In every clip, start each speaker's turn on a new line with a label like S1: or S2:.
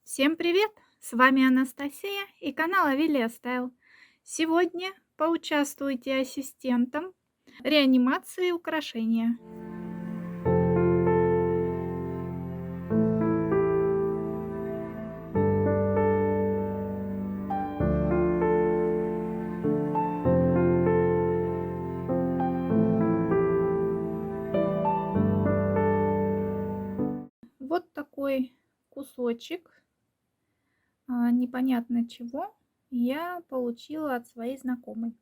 S1: Всем привет! С вами Анастасия и канал Авелия Стайл. Сегодня поучаствуйте ассистентом реанимации украшения. Вот такой кусочек непонятно чего я получила от своей знакомой.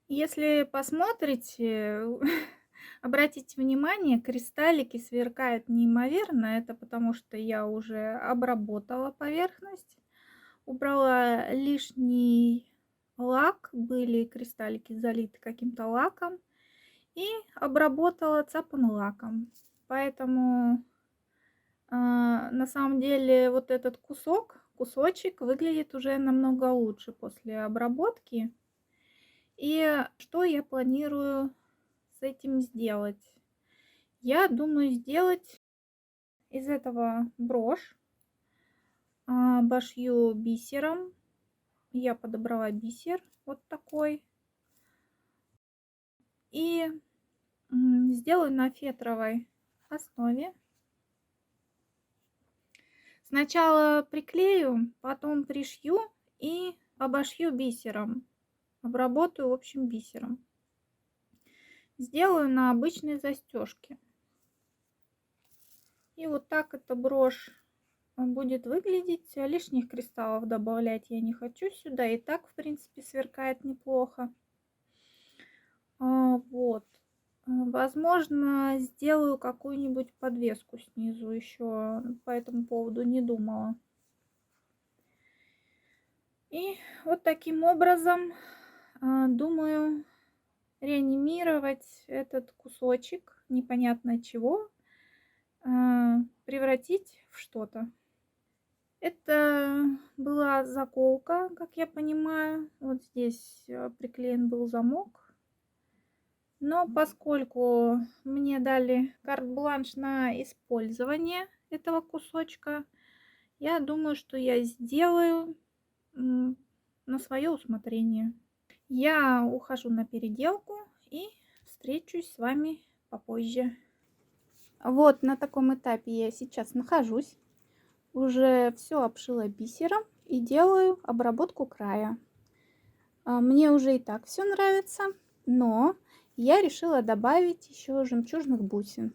S1: Если посмотрите, обратите внимание, кристаллики сверкают неимоверно. Это потому что я уже обработала поверхность, убрала лишний лак, были кристаллики залиты каким-то лаком, и обработала цапан лаком. Поэтому на самом деле вот этот кусочек выглядит уже намного лучше после обработки. И что я планирую с этим сделать? Я думаю сделать из этого брошь. Обошью бисером. Я подобрала бисер вот такой. И сделаю на фетровой основе. Сначала приклею, потом пришью и обошью бисером. Обработаю, в общем, бисером. Сделаю на обычной застежке. И вот так эта брошь будет выглядеть. Лишних кристаллов добавлять я не хочу сюда. И так, в принципе, сверкает неплохо. Вот. Возможно, сделаю какую-нибудь подвеску снизу еще. По этому поводу не думала. И вот таким образом думаю реанимировать этот кусочек непонятно чего, превратить в что-то. Это была заколка, как я понимаю. Вот здесь приклеен был замок. Но поскольку мне дали карт-бланш на использование этого кусочка, я думаю, что я сделаю на свое усмотрение. Я ухожу на переделку и встречусь с вами попозже. Вот на таком этапе я сейчас нахожусь. Уже все обшила бисером и делаю обработку края. Мне уже и так все нравится, но я решила добавить еще жемчужных бусин.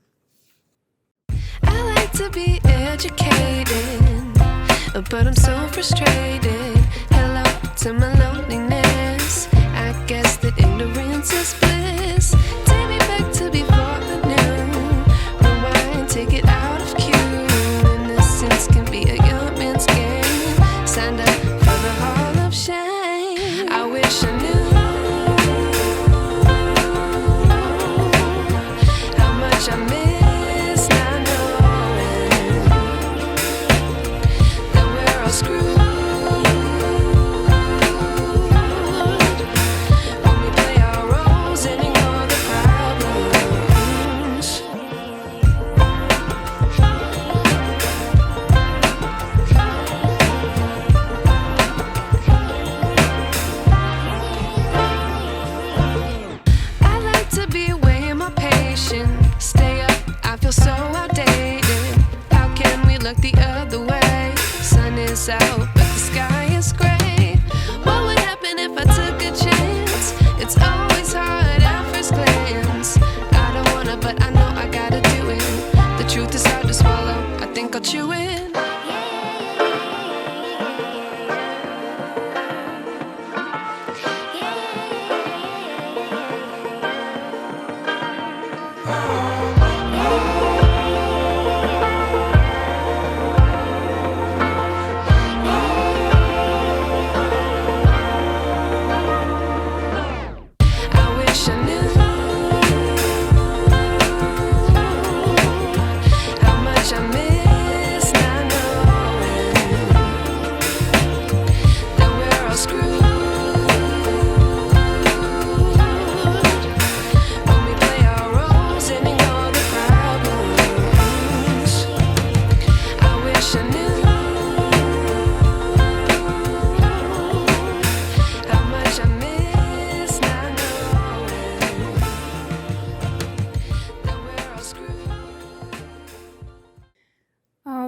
S2: Out, but the sky is gray. What would happen if I took a chance? It's always hard at first glance. I don't wanna, but I know I gotta do it. The truth is hard to swallow. I think I'll chew it. How much I miss now.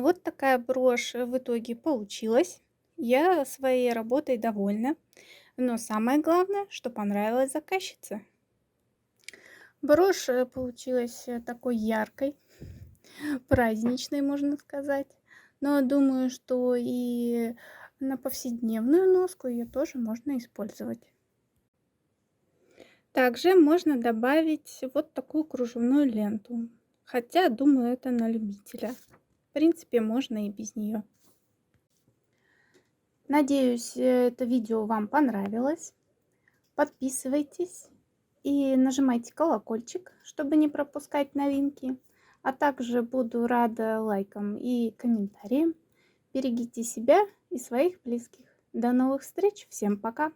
S1: Вот такая брошь в итоге получилась. Я своей работой довольна. Но самое главное, что понравилось заказчице. Брошь получилась такой яркой, праздничной, можно сказать. Но думаю, что и на повседневную носку ее тоже можно использовать. Также можно добавить вот такую кружевную ленту. Хотя, думаю, это на любителя. В принципе, можно и без нее. Надеюсь, это видео вам понравилось. Подписывайтесь и нажимайте колокольчик, чтобы не пропускать новинки. А также буду рада лайкам и комментариям. Берегите себя и своих близких. До новых встреч. Всем пока.